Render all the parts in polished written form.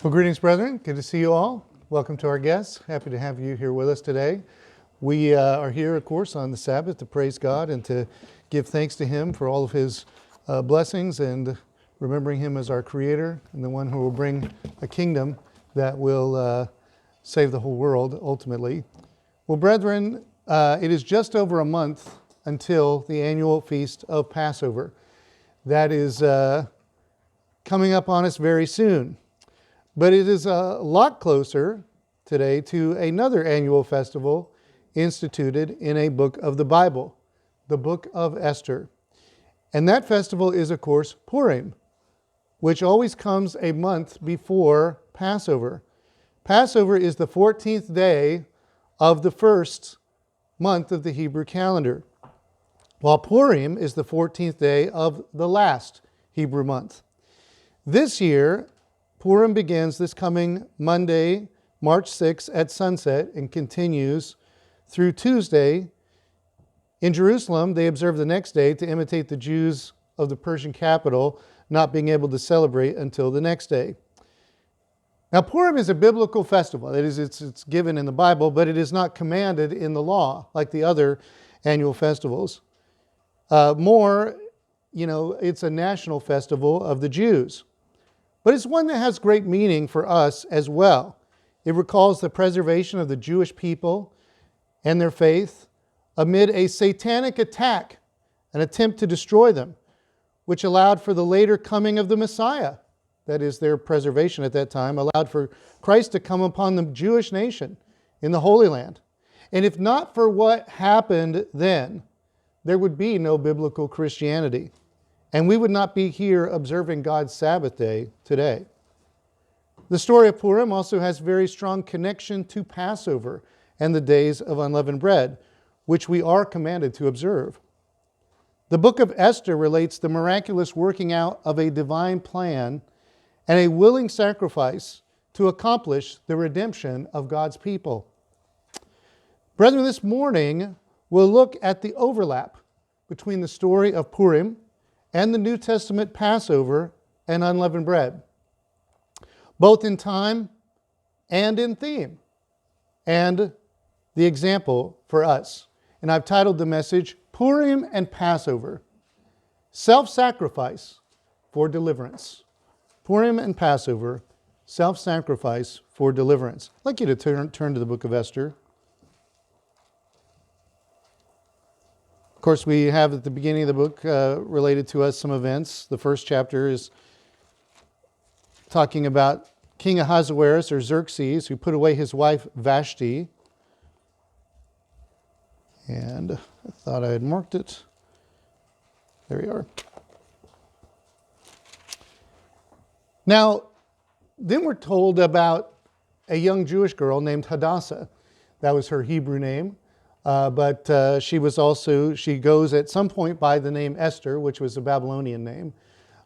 Well, greetings, brethren. Good to see you all. Welcome to our guests. Happy to have you here with us today. We are here, of course, on the Sabbath to praise God and to give thanks to Him for all of His blessings and remembering Him as our Creator and the one who will bring a kingdom that will save the whole world ultimately. Well, brethren, it is just over a month until the annual feast of Passover. That is coming up on us very soon. But it is a lot closer today to another annual festival instituted in a book of the Bible, the book of Esther. And that festival is, of course, Purim, which always comes a month before Passover. Passover is the 14th day of the first month of the Hebrew calendar, while Purim is the 14th day of the last Hebrew month. This year, Purim begins this coming Monday, March 6th at sunset and continues through Tuesday. In Jerusalem, they observe the next day to imitate the Jews of the Persian capital, not being able to celebrate until the next day. Now, Purim is a biblical festival. That is, it's given in the Bible, but it is not commanded in the law like the other annual festivals. It's a national festival of the Jews. But it's one that has great meaning for us as well. It recalls the preservation of the Jewish people and their faith amid a satanic attack, an attempt to destroy them, which allowed for the later coming of the Messiah. That is, their preservation at that time allowed for Christ to come upon the Jewish nation in the Holy Land. And if not for what happened then, there would be no biblical Christianity. And we would not be here observing God's Sabbath day today. The story of Purim also has very strong connection to Passover and the days of unleavened bread, which we are commanded to observe. The book of Esther relates the miraculous working out of a divine plan and a willing sacrifice to accomplish the redemption of God's people. Brethren, this morning we'll look at the overlap between the story of Purim and the New Testament Passover and unleavened bread, both in time and in theme, and the example for us. And I've titled the message, Purim and Passover, Self-Sacrifice for Deliverance. Purim and Passover, Self-Sacrifice for Deliverance. I'd like you to turn to the book of Esther. Of course, we have at the beginning of the book related to us some events. The first chapter is talking about King Ahasuerus, or Xerxes, who put away his wife Vashti. And I thought I had marked it. There we are. Now, then we're told about a young Jewish girl named Hadassah. That was her Hebrew name. But she goes at some point by the name Esther, which was a Babylonian name.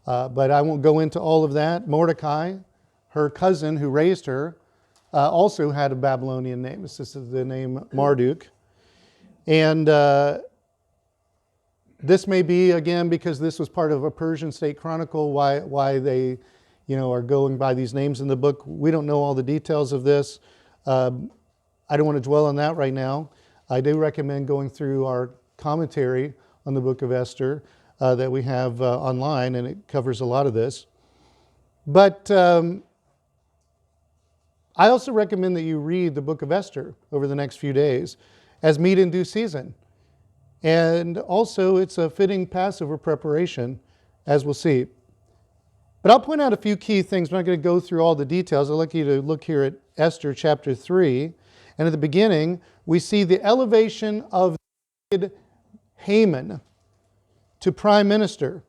But I won't go into all of that. Mordecai, her cousin who raised her, also had a Babylonian name. This is the name Marduk. And this may be, again, because this was part of a Persian state chronicle, why they are going by these names in the book. We don't know all the details of this. I don't want to dwell on that right now. I do recommend going through our commentary on the book of Esther that we have online, and it covers a lot of this. But I also recommend that you read the book of Esther over the next few days as meat in due season. And also, it's a fitting Passover preparation, as we'll see. But I'll point out a few key things. I'm not going to go through all the details. I'd like you to look here at Esther chapter 3. And at the beginning, we see the elevation of Haman to prime minister,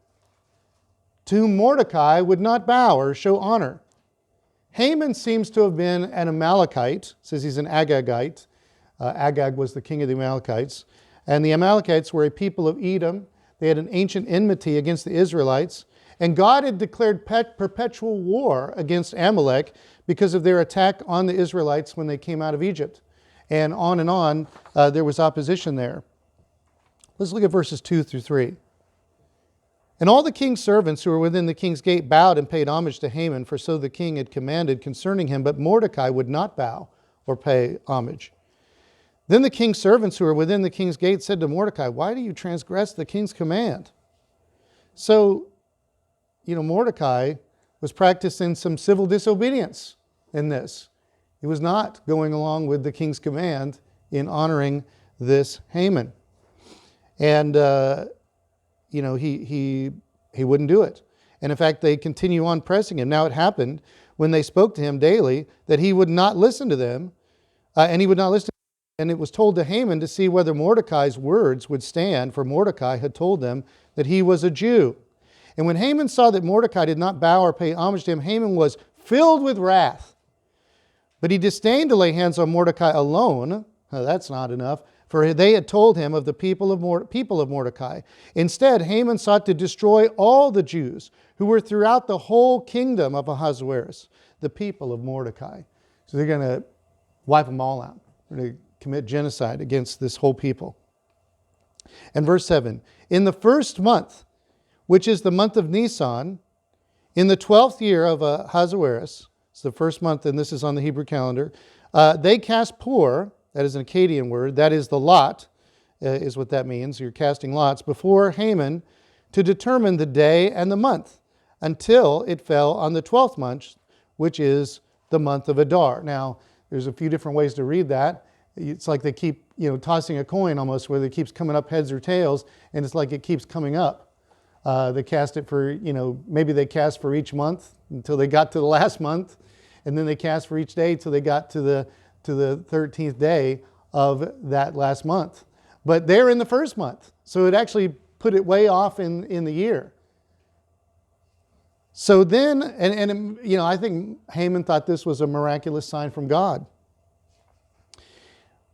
to whom Mordecai would not bow or show honor. Haman seems to have been an Amalekite, says he's an Agagite. Agag was the king of the Amalekites. And the Amalekites were a people of Edom. They had an ancient enmity against the Israelites. And God had declared perpetual war against Amalek because of their attack on the Israelites when they came out of Egypt. And on, there was opposition there. Let's look at verses 2 through 3. And all the king's servants who were within the king's gate bowed and paid homage to Haman, for so the king had commanded concerning him. But Mordecai would not bow or pay homage. Then the king's servants who were within the king's gate said to Mordecai, "Why do you transgress the king's command?" So, Mordecai was practicing some civil disobedience in this. He was not going along with the king's command in honoring this Haman. And, he wouldn't do it. And in fact, they continue on pressing him. Now it happened when they spoke to him daily that he would not listen to them, and he would not listen. And it was told to Haman to see whether Mordecai's words would stand, for Mordecai had told them that he was a Jew. And when Haman saw that Mordecai did not bow or pay homage to him, Haman was filled with wrath. But he disdained to lay hands on Mordecai alone. Now, that's not enough, for they had told him of the people of Mordecai. Instead, Haman sought to destroy all the Jews who were throughout the whole kingdom of Ahasuerus, the people of Mordecai. So they're going to wipe them all out. They're going to commit genocide against this whole people. And verse 7, in the first month, which is the month of Nisan, in the 12th year of Ahasuerus, it's the first month, and this is on the Hebrew calendar, they cast pur, that is an Akkadian word, that is the lot, is what that means. You're casting lots before Haman to determine the day and the month until it fell on the 12th month, which is the month of Adar. Now, there's a few different ways to read that. It's like they keep, tossing a coin almost, where it keeps coming up heads or tails, and it's like it keeps coming up. They cast it for, maybe they cast for each month until they got to the last month, and then they cast for each day until they got to the 13th day of that last month. But they're in the first month, so it actually put it way off in the year. So then, I think Haman thought this was a miraculous sign from God.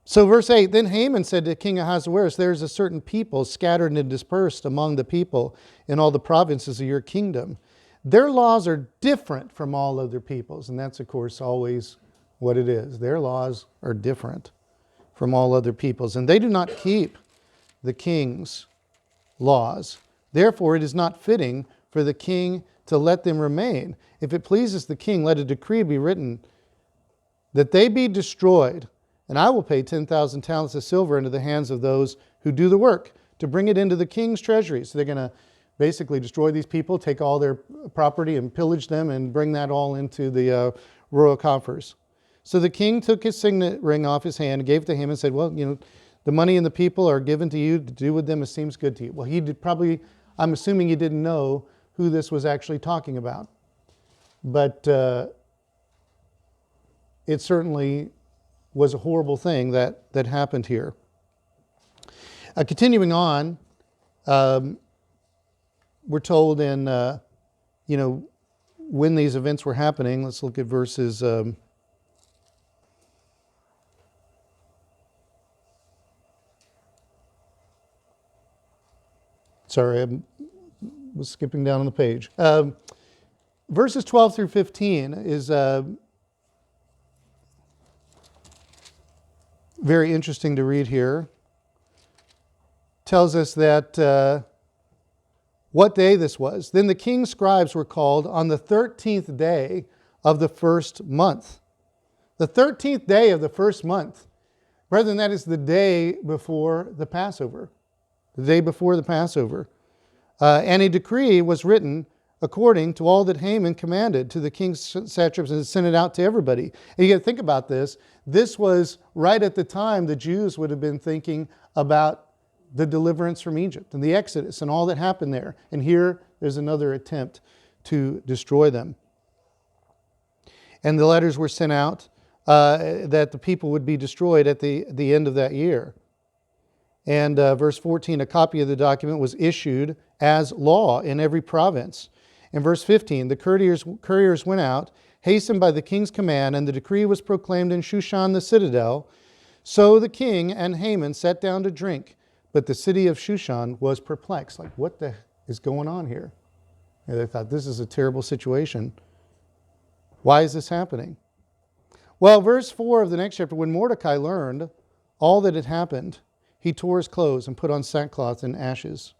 So verse 8, then Haman said to King Ahasuerus, there is a certain people scattered and dispersed among the people in all the provinces of your kingdom. Their laws are different from all other peoples. And that's, of course, always what it is. Their laws are different from all other peoples. And they do not keep the king's laws. Therefore, it is not fitting for the king to let them remain. If it pleases the king, let a decree be written that they be destroyed. And I will pay 10,000 talents of silver into the hands of those who do the work to bring it into the king's treasury. So they're going to basically destroy these people, take all their property and pillage them and bring that all into the royal coffers. So the king took his signet ring off his hand and gave it to him and said, well, the money and the people are given to you to do with them as seems good to you. Well, he did probably, I'm assuming he didn't know who this was actually talking about. But it certainly was a horrible thing that happened here. Continuing on, we're told in, when these events were happening. Let's look at verses... Sorry, I was skipping down on the page. Verses 12 through 15 is very interesting to read here. Tells us that what day this was. Then the king's scribes were called on the 13th day of the first month. The 13th day of the first month. Brethren, that is the day before the Passover. The day before the Passover. And a decree was written according to all that Haman commanded to the king's satraps and sent it out to everybody. And you got to think about this. This was right at the time the Jews would have been thinking about the deliverance from Egypt and the Exodus and all that happened there. And here there's another attempt to destroy them. And the letters were sent out that the people would be destroyed at the end of that year. And verse 14, a copy of the document was issued as law in every province. In verse 15, the couriers went out, hastened by the king's command, and the decree was proclaimed in Shushan the citadel. So the king and Haman sat down to drink, but the city of Shushan was perplexed. Like, what the is going on here? And they thought, this is a terrible situation. Why is this happening? Well, verse 4 of the next chapter, when Mordecai learned all that had happened, he tore his clothes and put on sackcloth and ashes.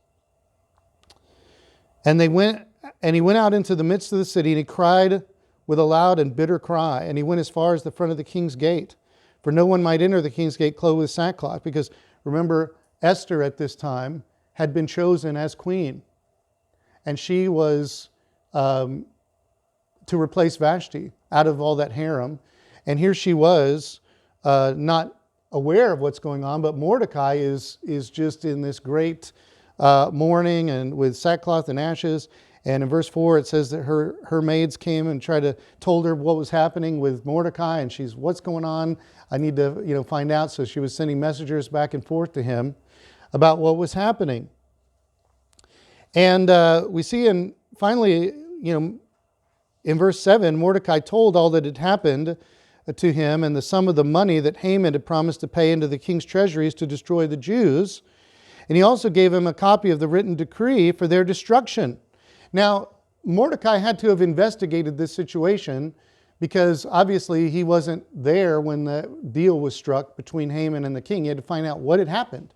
And he went out into the midst of the city, and he cried with a loud and bitter cry. And he went as far as the front of the king's gate. For no one might enter the king's gate clothed with sackcloth. Because remember, Esther at this time had been chosen as queen. And she was to replace Vashti out of all that harem. And here she was, not aware of what's going on, but Mordecai is just in this great mourning and with sackcloth and ashes. And in verse 4 it says that her maids came and told her what was happening with Mordecai, and she's, what's going on? I need to find out. So she was sending messengers back and forth to him about what was happening. And we see finally, in verse 7, Mordecai told all that had happened to him and the sum of the money that Haman had promised to pay into the king's treasuries to destroy the Jews. And he also gave him a copy of the written decree for their destruction. Now, Mordecai had to have investigated this situation because obviously he wasn't there when the deal was struck between Haman and the king. He had to find out what had happened.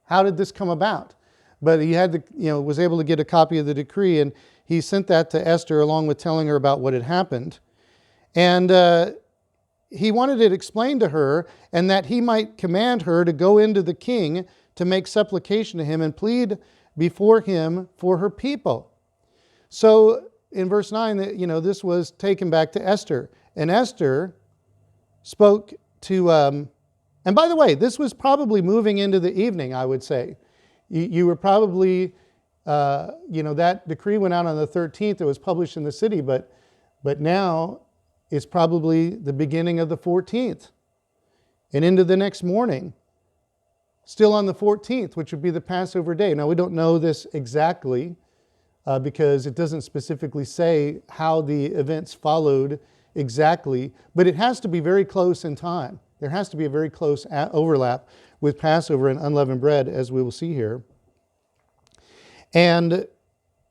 How did this come about? But he was able to get a copy of the decree, and he sent that to Esther along with telling her about what had happened. And he wanted it explained to her, and that he might command her to go into the king to make supplication to him and plead before him for her people. So in verse 9, this was taken back to Esther. And Esther spoke to, and by the way, this was probably moving into the evening, I would say. You were probably, that decree went out on the 13th. It was published in the city, but now it's probably the beginning of the 14th and into the next morning. Still on the 14th, which would be the Passover day. Now, we don't know this exactly because it doesn't specifically say how the events followed exactly, but it has to be very close in time. There has to be a very close overlap with Passover and unleavened bread, as we will see here. And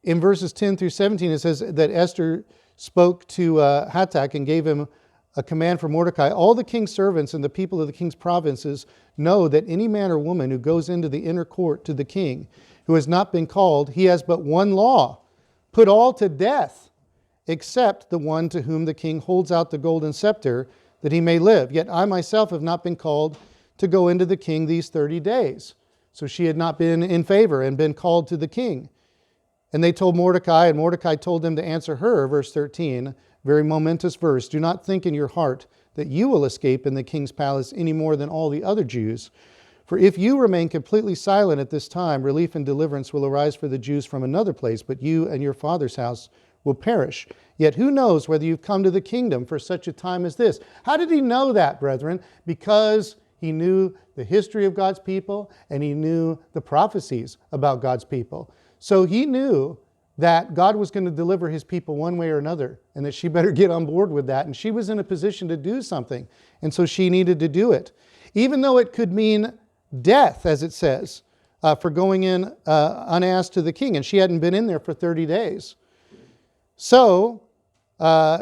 in verses 10 through 17, it says that Esther spoke to Hattak and gave him a command for Mordecai. All the king's servants and the people of the king's provinces know that any man or woman who goes into the inner court to the king, who has not been called, he has but one law: put all to death, except the one to whom the king holds out the golden scepter, that he may live. Yet I myself have not been called to go into the king these 30 days. So she had not been in favor and been called to the king. And they told Mordecai, and Mordecai told them to answer her, verse 13, very momentous verse. Do not think in your heart that you will escape in the king's palace any more than all the other Jews. For if you remain completely silent at this time, relief and deliverance will arise for the Jews from another place, but you and your father's house will perish. Yet who knows whether you've come to the kingdom for such a time as this? How did he know that, brethren? Because he knew the history of God's people, and he knew the prophecies about God's people. So he knew that God was going to deliver his people one way or another, and that she better get on board with that. And she was in a position to do something, and so she needed to do it. Even though it could mean death, as it says, for going in unasked to the king, and she hadn't been in there for 30 days. So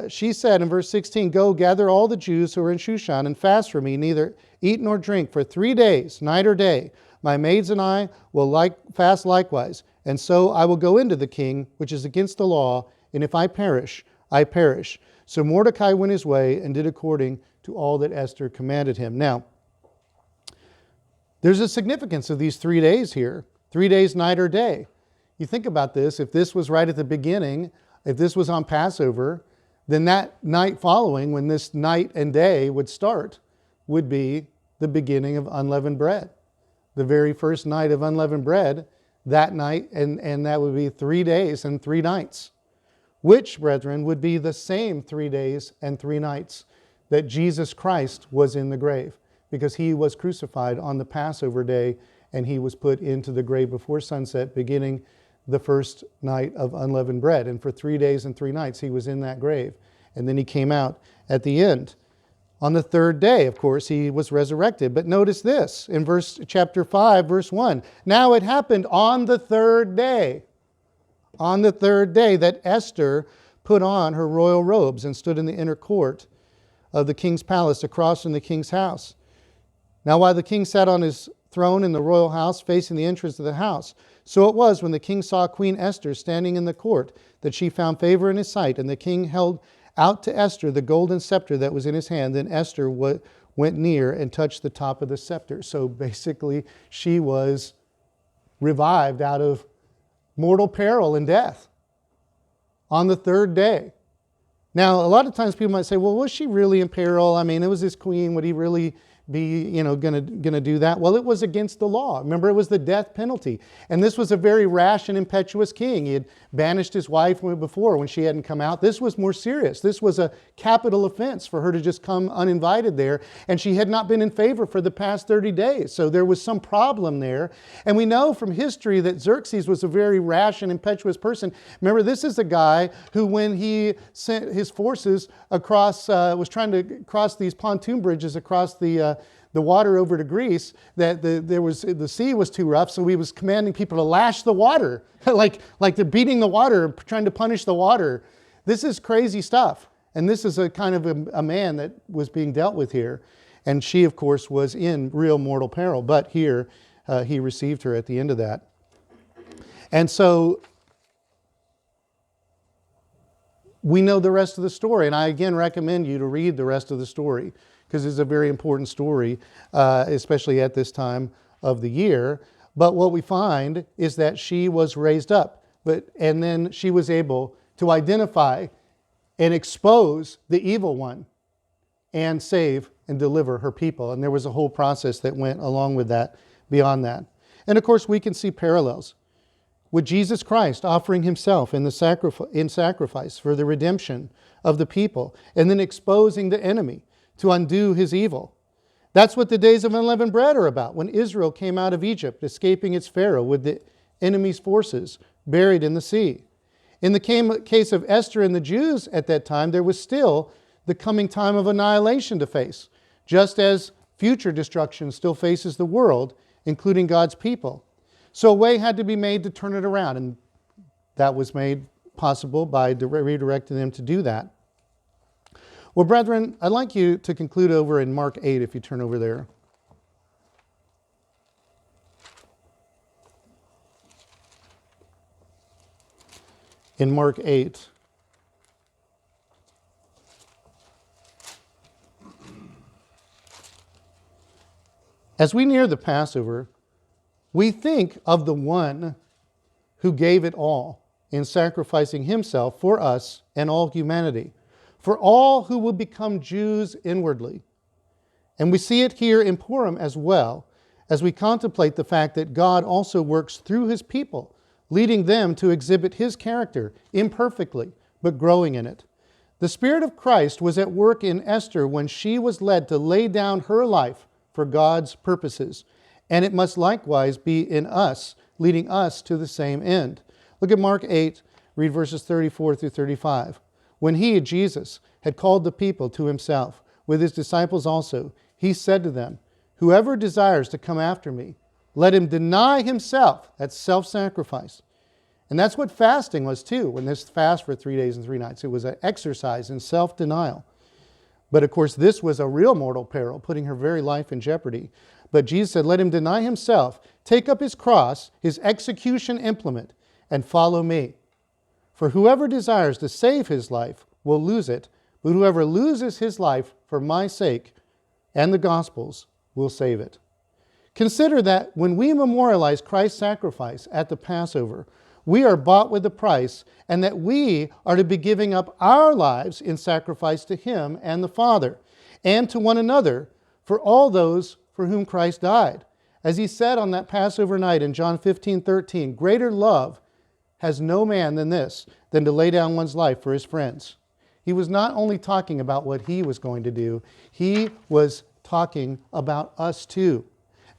she said in verse 16, go gather all the Jews who are in Shushan and fast for me, neither eat nor drink for 3 days, night or day. My maids and I will fast likewise. And so I will go into the king, which is against the law, and if I perish, I perish. So Mordecai went his way and did according to all that Esther commanded him. Now, there's a significance of these 3 days here. 3 days, night or day. You think about this, if this was right at the beginning, if this was on Passover, then that night following, when this night and day would start, would be the beginning of unleavened bread. The very first night of unleavened bread, that night, and that would be 3 days and 3 nights, which, brethren, would be the same 3 days and 3 nights that Jesus Christ was in the grave, because he was crucified on the Passover day, and he was put into the grave before sunset, beginning the first night of unleavened bread. And for 3 days and 3 nights, he was in that grave. And then he came out at the end. On the third day, of course, he was resurrected. But notice this in chapter 5, verse 1. Now it happened on the third day, that Esther put on her royal robes and stood in the inner court of the king's palace across from the king's house. Now while the king sat on his throne in the royal house facing the entrance of the house. So it was when the king saw Queen Esther standing in the court that she found favor in his sight, and the king held out to Esther the golden scepter that was in his hand. Then Esther went near and touched the top of the scepter. So basically, she was revived out of mortal peril and death on the third day. Now, a lot of times people might say, well, was she really in peril? I mean, it was his queen. Would he really be, gonna do that? Well, it was against the law. Remember, it was the death penalty. And this was a very rash and impetuous king. He had banished his wife before when she hadn't come out. This was more serious. This was a capital offense for her to just come uninvited there. And she had not been in favor for the past 30 days. So there was some problem there. And we know from history that Xerxes was a very rash and impetuous person. Remember, this is a guy who, when he sent his forces across, was trying to cross these pontoon bridges across the water over to Greece, that the sea was too rough, so he was commanding people to lash the water, like they're beating the water, trying to punish the water. This is crazy stuff. And this is a kind of a man that was being dealt with here. And she, of course, was in real mortal peril. But here, he received her at the end of that. And so we know the rest of the story. And I again recommend you to read the rest of the story, because it's a very important story, especially at this time of the year. But what we find is that she was raised up, and then she was able to identify and expose the evil one and save and deliver her people. And there was a whole process that went along with that, beyond that. And of course, we can see parallels with Jesus Christ offering himself in sacrifice for the redemption of the people, and then exposing the enemy to undo his evil. That's what the days of unleavened bread are about, when Israel came out of Egypt, escaping its Pharaoh with the enemy's forces buried in the sea. In the case of Esther and the Jews at that time, there was still the coming time of annihilation to face, just as future destruction still faces the world, including God's people. So a way had to be made to turn it around, and that was made possible by redirecting them to do that. Well, brethren, I'd like you to conclude over in Mark 8, if you turn over there. In Mark 8. As we near the Passover, we think of the one who gave it all in sacrificing himself for us and all humanity, for all who will become Jews inwardly. And we see it here in Purim as well, as we contemplate the fact that God also works through his people, leading them to exhibit his character imperfectly, but growing in it. The Spirit of Christ was at work in Esther when she was led to lay down her life for God's purposes, and it must likewise be in us, leading us to the same end. Look at Mark 8, read verses 34 through 35. When he, Jesus, had called the people to himself, with his disciples also, he said to them, "Whoever desires to come after me, let him deny himself." That's self-sacrifice. And that's what fasting was too, when this fast for 3 days and 3 nights. It was an exercise in self-denial. But of course, this was a real mortal peril, putting her very life in jeopardy. But Jesus said, let him deny himself, take up his cross, his execution implement, and follow me. For whoever desires to save his life will lose it, but whoever loses his life for my sake and the gospel's will save it. Consider that when we memorialize Christ's sacrifice at the Passover, we are bought with a price, and that we are to be giving up our lives in sacrifice to him and the Father, and to one another for all those for whom Christ died. As he said on that Passover night in John 15:13, greater love has no man than this, than to lay down one's life for his friends. He was not only talking about what he was going to do, he was talking about us too,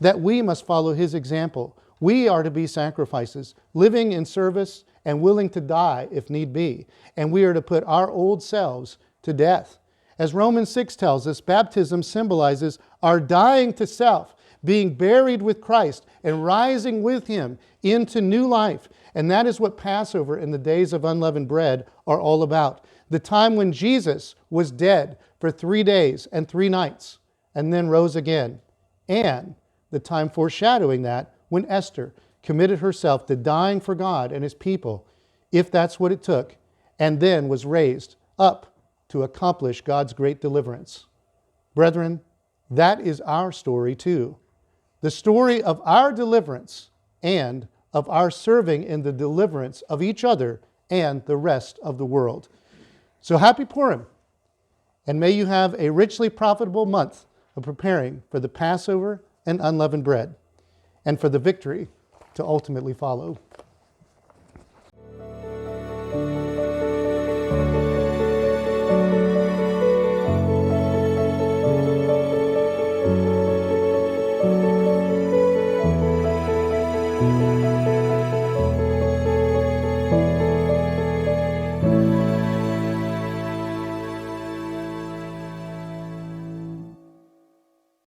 that we must follow his example. We are to be sacrifices, living in service and willing to die if need be. And we are to put our old selves to death. As Romans 6 tells us, baptism symbolizes our dying to self, being buried with Christ and rising with him into new life. And that is what Passover and the days of unleavened bread are all about. The time when Jesus was dead for 3 days and 3 nights and then rose again. And the time foreshadowing that when Esther committed herself to dying for God and his people, if that's what it took, and then was raised up to accomplish God's great deliverance. Brethren, that is our story too. The story of our deliverance and of our serving in the deliverance of each other and the rest of the world. So happy Purim, and may you have a richly profitable month of preparing for the Passover and unleavened bread, and for the victory to ultimately follow.